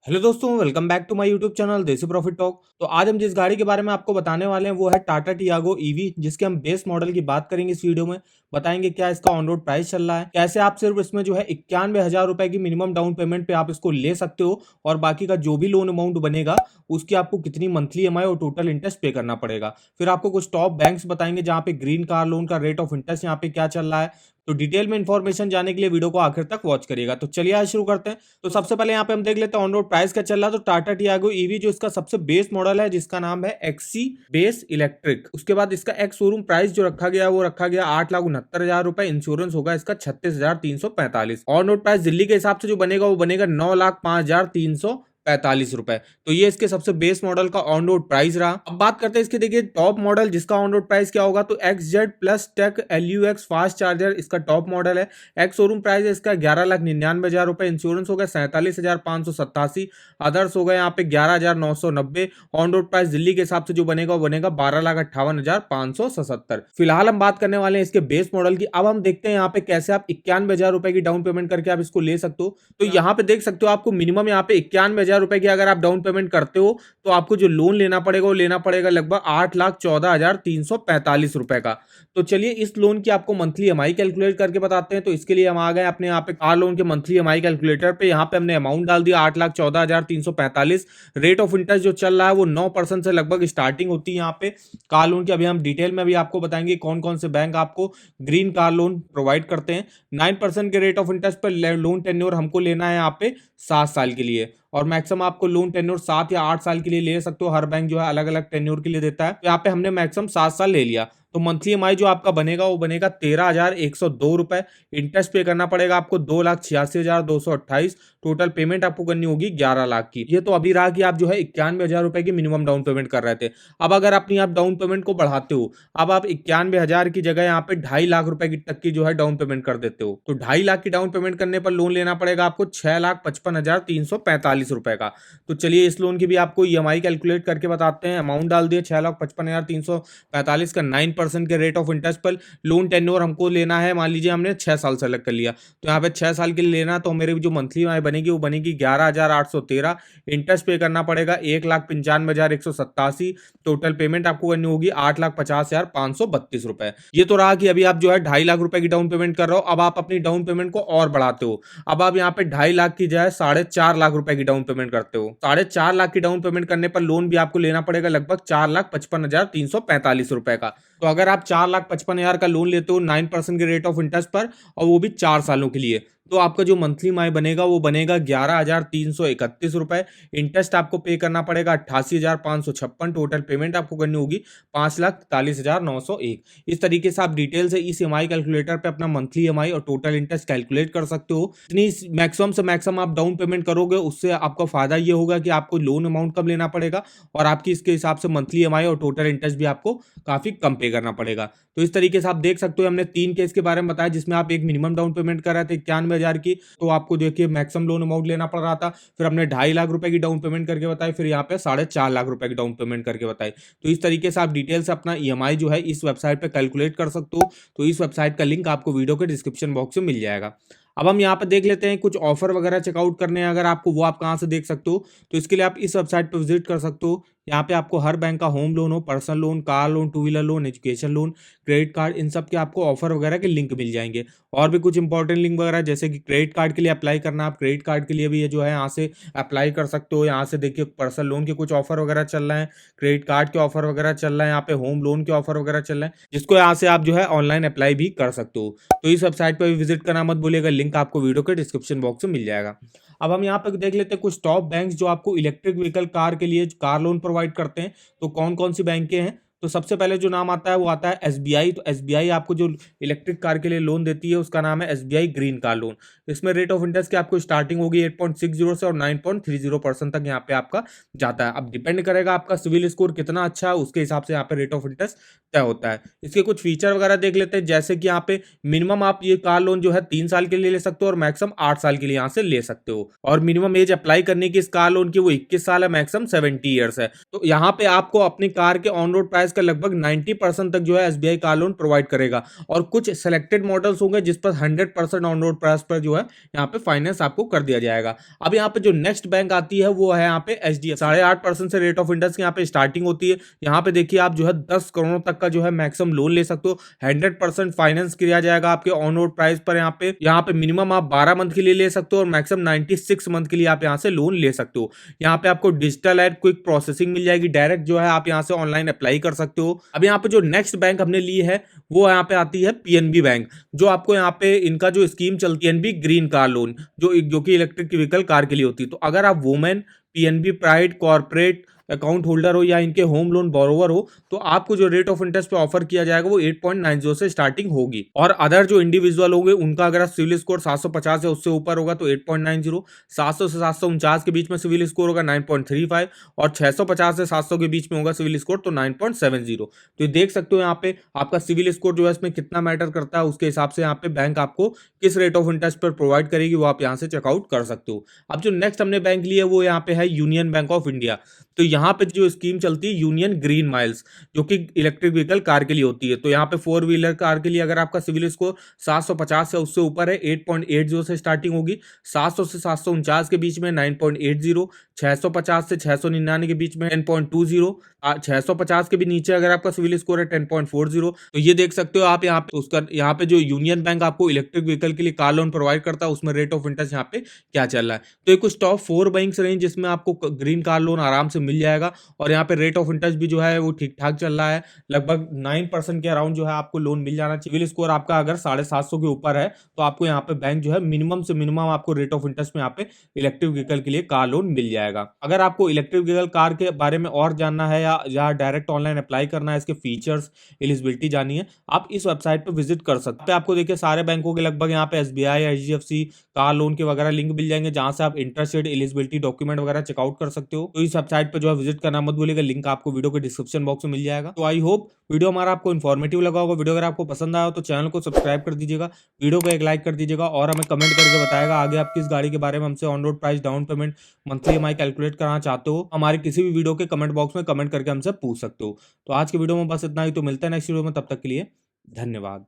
Hello दोस्तों, welcome back to my YouTube channel Desi profit talk. तो आज हम जिस गाड़ी के बारे में आपको बताने वाले हैं वो है टाटा टियागो ईवी, जिसके हम बेस मॉडल की बात करेंगे इस वीडियो में। बताएंगे क्या इसका ऑन रोड प्राइस चल रहा है, कैसे आप सिर्फ इसमें जो है 91,000 रुपए की मिनिमम डाउन पेमेंट पे आप इसको ले सकते हो, और बाकी का जो भी लोन अमाउंट बनेगा उसकी आपको कितनी मंथली ईएमआई और टोटल इंटरेस्ट पे करना पड़ेगा। फिर आपको कुछ टॉप बैंक्स बताएंगे जहां पे ग्रीन कार लोन का रेट ऑफ इंटरेस्ट यहाँ पे क्या चल रहा है। तो डिटेल में इंफॉर्मेशन जानने के लिए वीडियो को आखिर तक वॉच करिएगा। तो चलिए आज शुरू करते हैं। तो सबसे पहले यहाँ पे हम देख लेते हैं ऑन रोड प्राइस क्या चल रहा है। तो टाटा टियागो ईवी जो इसका सबसे बेस मॉडल है, जिसका नाम है एक्सी बेस इलेक्ट्रिक। उसके बाद इसका एक्स शोरूम प्राइस जो रखा गया वो रखा गया 8,69,000 रुपए। इंश्योरेंस होगा इसका 36,345। ऑन रोड प्राइस दिल्ली के हिसाब से जो बनेगा वो बनेगा 9,05,345 रुपए। तो ये इसके सबसे बेस मॉडल का ऑन रोड प्राइस रहा। अब बात करते हैं इसके, देखिए टॉप मॉडल जिसका ऑन रोड प्राइस क्या होगा। तो XZ plus tech LUX fast charger इसका टॉप मॉडल है। एक्स शोरूम प्राइस है इसका 11,99,000 रुपए। इंश्योरेंस हो गया 47,587। अदर्स हो गए यहाँ पे 11,990। ऑन रोड प्राइस दिल्ली के हिसाब से जो बनेगा वो बनेगा 12,58,577। फिलहाल हम बात करने वाले हैं इसके बेस मॉडल की। अब हम देखते हैं यहाँ पे कैसे आप 91,000 रुपए की डाउन पेमेंट करके आप इसको ले सकते हो। तो यहाँ पे देख सकते हो आपको मिनिमम यहाँ पे 91,000 रुपए की अगर आप डाउन पेमेंट करते हो तो आपको जो लोन लेना पड़ेगा वो लेना पड़ेगा लगभग 8,14,345 रुपए का। तो चलिए इस लोन की आपको मंथली ईएमआई कैलकुलेट करके बताते हैं। तो इसके लिए हम आ गए अपने यहाँ पे कार लोन के मंथली ईएमआई कैलकुलेटर पे। यहाँ पे हमने अमाउंट डाल दिया 8,14,345। रेट ऑफ इंटरेस्ट जो चल रहा है वो 9% से लगभग स्टार्टिंग होती है यहाँ पे कार लोन की। अभी हम डिटेल में भी आपको बताएंगे कौन कौन से बैंक आपको ग्रीन कार लोन प्रोवाइड करते हैं। 9% के रेट ऑफ इंटरेस्ट पर लोन टेन्योर हमको लेना है यहाँ पे 7 साल के लिए, और मैक्सिमम आपको लोन टेन्योर 7 या 8 साल के लिए ले सकते हो। हर बैंक जो है अलग अलग टेन्योर के लिए देता है। तो यहाँ पे हमने मैक्सिमम 7 साल ले लिया। तो मंथली ईएमआई जो आपका बनेगा वो बनेगा 13,102 रुपए। इंटरेस्ट पे करना पड़ेगा आपको 2,86,228। टोटल पेमेंट आपको करनी होगी 11 लाख की। ये तो अभी रहा कि आप जो है 91,000 रुपए की मिनिमम डाउन पेमेंट कर रहे थे। अब अगर अपनी आप डाउन पेमेंट को बढ़ाते हो, अब आप 91,000 की जगह यहाँ पे 2.5 लाख रुपए की तक की जो है डाउन पेमेंट कर देते हो, तो 2.5 लाख की डाउन पेमेंट करने पर लोन लेना पड़ेगा आपको 6,55,345 रुपए का। तो चलिए इस लोन की भी आपको ईएमआई कैलकुलेट करके बताते हैं। अमाउंट डाल दिए 6,55,345 का 9% के रेट ऑफ इंटरेस्ट पर। लोन टेन्योर हमको लेना है, मान लीजिए हमने 6 साल सेलेक्ट कर लिया, तो यहाँ पे 6 साल के लिए लेना, तो मेरी जो मंथली ईएमआई बनेगी वो बनेगी 11,813। इंटरेस्ट पे करना पड़ेगा 1,95,187। टोटल पेमेंट आपको करनी होगी 8,50,532 रुपए। ये तो रहा कि अभी आप जो है 2.5 लाख रुपए की डाउन पेमेंट कर रहे हो। अब आप अपनी डाउन पेमेंट को और बढ़ाते हो। अब आप यहाँ पे 2.5 लाख की जाए 4.5 लाख रुपए की डाउन पेमेंट करते हो। 4.5 लाख की डाउन पेमेंट करने पर लोन भी आपको लेना पड़ेगा लगभग 4,55,345 रुपए का। तो अगर आप 4,55,000 का लोन लेते हो 9% के रेट ऑफ इंटरेस्ट पर, और वो भी 4 सालों के लिए, तो आपका जो मंथली ईएमआई बनेगा वो बनेगा 11,331 रुपए। इंटरेस्ट आपको पे करना पड़ेगा 88,556। टोटल पेमेंट आपको करनी होगी 5,43,901। इस तरीके से आप डिटेल से इस ईएमआई कैलकुलेटर पे अपना मंथली ईएमआई और टोटल इंटरेस्ट कैलकुलेट कर सकते हो। इतनी मैक्सिमम से मैक्सिमम आप डाउन पेमेंट करोगे, उससे आपका फायदा ये होगा कि आपको लोन अमाउंट कम लेना पड़ेगा, और आपकी इसके हिसाब से मंथली ईएमआई और टोटल इंटरेस्ट भी आपको काफी कम पे करना पड़ेगा। तो इस तरीके से आप देख सकते हो हमने 3 केस के बारे में बताया, जिसमें आप एक मिनिमम डाउन पेमेंट कर रहे थे 91,000 की, तो आपको देखिए मैक्सिमम लोन अमाउंट लेना पड़ रहा था। फिर हमने 2.5 लाख रुपए की डाउन पेमेंट करके बताई, फिर यहाँ पे 4.5 लाख रुपए की डाउन पेमेंट करके बताई। तो इस तरीके से आप डिटेल से अपना ईएमआई जो है इस वेबसाइट पे कैलकुलेट कर सकते हो। तो इस वेबसाइट का लिंक आपको वीडियो के डिस्क्रिप्शन बॉक्स में मिल जाएगा। अब हम यहाँ पे देख लेते हैं कुछ ऑफर वगैरह चेकआउट करने हैं अगर आपको, वो आप कहाँ से देख सकते हो। तो इसके लिए आप इस वेबसाइट पर विजिट कर सकते हो। यहाँ पे आपको हर बैंक का होम लोन हो, personal loan, car loan, 2 wheeler loan, education loan, credit card, इन सब के आपको ऑफर वगैरह के लिंक मिल जाएंगे। और भी कुछ इंपॉर्टेंट लिंक वगैरह, जैसे कि क्रेडिट कार्ड के लिए अप्लाई करना, आप क्रेडिट कार्ड के लिए भी ये जो है यहाँ से अप्लाई कर सकते हो। यहाँ से देखिए पर्सनल लोन के कुछ ऑफर वगैरह चल रहे हैं, क्रेडिट कार्ड के ऑफर वगैरह चल रहे हैं, यहाँ पे होम लोन के ऑफर वगैरह चल रहे हैं, जिसको यहाँ से आप जो है ऑनलाइन अप्लाई भी कर सकते हो। तो इस वेबसाइट पर भी विजिट करना मत भूलिएगा, लिंक आपको वीडियो के डिस्क्रिप्शन बॉक्स में मिल जाएगा। अब हम यहाँ पे देख लेते हैं कुछ टॉप बैंक्स जो आपको इलेक्ट्रिक व्हीकल कार के लिए कार लोन प्रोवाइड करते हैं। तो कौन कौन सी बैंकें हैं, तो सबसे पहले जो नाम आता है वो आता है एसबीआई। तो एसबीआई आपको जो इलेक्ट्रिक कार के लिए लोन देती है उसका नाम है एसबीआई ग्रीन कार लोन। इसमें रेट ऑफ इंटरेस्ट की आपको स्टार्टिंग होगी 8.60 से और 9.30% तक यहाँ पे आपका जाता है। अब डिपेंड करेगा आपका सिविल स्कोर कितना अच्छा है, उसके हिसाब से यहाँ पे रेट ऑफ इंटरेस्ट तय होता है। इसके कुछ फीचर वगैरह देख लेते हैं, जैसे कि यहाँ पे मिनिमम आप ये कार लोन जो है 3 साल के लिए ले सकते हो, और मैक्सिमम 8 साल के लिए यहाँ से ले सकते हो। और मिनिमम एज अप्लाई करने की इस कार लोन की वो 21 साल है, मैक्सिमम 70 ईयर्स है। तो यहाँ पे आपको अपनी कार के ऑन रोड प्राइस प्राइस का लगभग 90% तक जो है एसबीआई कार लोन प्रोवाइड करेगा और कुछ सिलेक्टेड मॉडल्स होंगे जिस पर 100% ऑन रोड प्राइस पर जो है यहाँ पे फाइनेंस आपको कर दिया जाएगा। अब यहाँ पे जो नेक्स्ट बैंक आती है वो है यहाँ पे एचडीएफ। 8.5% से रेट ऑफ इंटरेस्ट यहाँ पे स्टार्टिंग होती है। यहाँ पे देखिए आप जो है 10 करोड़ तक का जो है मैक्सिमम लोन ले सकते हो। 100% फाइनेंस किया जाएगा आपके ऑन रोड प्राइस पर। यहाँ पे मिनिमम आप 12 मंथ के लिए ले सकते हो और मैक्सिमम 96 मंथ के लिए आप यहाँ से लोन ले सकते हो। यहाँ पे आपको डिजिटल एंड क्विक प्रोसेसिंग मिल जाएगी। डायरेक्ट जो है आप यहाँ से ऑनलाइन अप्लाई कर सकते हो। अब यहाँ पे जो नेक्स्ट बैंक हमने ली है वो यहाँ पे आती है पीएनबी बैंक, जो आपको यहाँ पे इनका जो स्कीम चलती है पीएनबी ग्रीन कार लोन, जो कि इलेक्ट्रिक व्हीकल कार के लिए होती है। तो अगर आप women PNB pride corporate account holder हो या इनके होम लोन बोरोवर हो तो आपको जो रेट ऑफ इंटरेस्ट पे ऑफर किया जाएगा वो 8.90 से स्टार्टिंग होगी। और अदर जो इंडिविजुअल होंगे उनका अगर सिविल स्कोर 750 है उससे ऊपर होगा तो 8.90, 700 से 749 के बीच में सिविल स्कोर होगा 9.35 और 650 से 700 के बीच में होगा सिविल स्कोर तो 9.70। तो ये देख सकते हो यहाँ पे आपका सिविल स्कोर जो है इसमें कितना मैटर करता है, उसके हिसाब से यहाँ पे बैंक आपको किस रेट ऑफ इंटरेस्ट पर प्रोवाइड करेगी वो आप यहाँ से चेकआउट कर सकते हो। अब जो नेक्स्ट हमने बैंक लिया है वो यहाँ पे है यूनियन बैंक ऑफ इंडिया। तो यहाँ पे जो स्कीम चलती है यूनियन ग्रीन माइल्स, जो कि इलेक्ट्रिक व्हीकल कार के लिए होती है। तो यहाँ पे 4 व्हीलर कार के लिए अगर आपका सिविल स्कोर 750 है उससे ऊपर है 8.80 से स्टार्टिंग होगी, 700 से 749 के बीच में 9.80, 650 से 699 के बीच में 10.20, 650 के भी नीचे अगर आपका सिविल स्कोर है 10.40। तो ये देख सकते हो आप यहाँ पे जो यूनियन बैंक आपको इलेक्ट्रिक व्हीकल के लिए कार लोन प्रोवाइड करता है उसमें रेट ऑफ इंटरेस्ट यहाँ पे क्या चल रहा है। तो ये कुछ टॉप 4 बैंक्स रही जिसमें आपको ग्रीन कार लोन आराम से मिल जाएगा और यहाँ पे रेट ऑफ इंटरेस्ट भी जो है वो ठीक ठाक चल रहा है। लगभग 9% के अराउंड जो है आपको लोन मिल जाना चाहिए। सिविल स्कोर आपका अगर 750 के ऊपर है तो आपको यहाँ पे बैंक जो है मिनिमम से मिनिमम आपको रेट ऑफ इंटरेस्ट में यहाँ पे इलेक्ट्रिक व्हीकल के लिए कार लोन मिल जाएगा। अगर आपको इलेक्ट्रिक व्हीकल कार के बारे में और जानना है या डायरेक्ट ऑनलाइन अप्लाई करना है, इसके फीचर्स एलिजिबिलिटी जानी है, आप इस वेबसाइट पर विजिट कर सकते हैं। आपको देखिए सारे बैंकों के लगभग यहाँ पे एसबीआई एचडीएफसी कार लोन के वगैरह लिंक मिल जाएंगे जहां से आप इंटरेस्ट रेट एलिजिबिलिटी डॉक्यूमेंट वगैरह चेकआउट कर सकते हो। तो इस वेबसाइट पर जो है विजिट करना मत भूलिएगा, लिंक आपको वीडियो के डिस्क्रिप्शन बॉक्स में मिल जाएगा। तो आई होप वीडियो हमारा आपको इन्फॉर्मेटिव लगा होगा। वीडियो अगर आपको पसंद आया हो तो चैनल को सब्सक्राइब कर दीजिएगा, वीडियो को एक लाइक कर दीजिएगा और हमें कमेंट करके बताएगा आगे आप किस गाड़ी के बारे में हमसे on road price, down payment, monthly EMI calculate कराना चाहते हो। हमारे किसी भी वीडियो के कमेंट बॉक्स में कमेंट करके हमसे पूछ सकते हो। तो आज के वीडियो में बस इतना ही, तो मिलता है नेक्स्ट वीडियो में, तब तक के लिए धन्यवाद।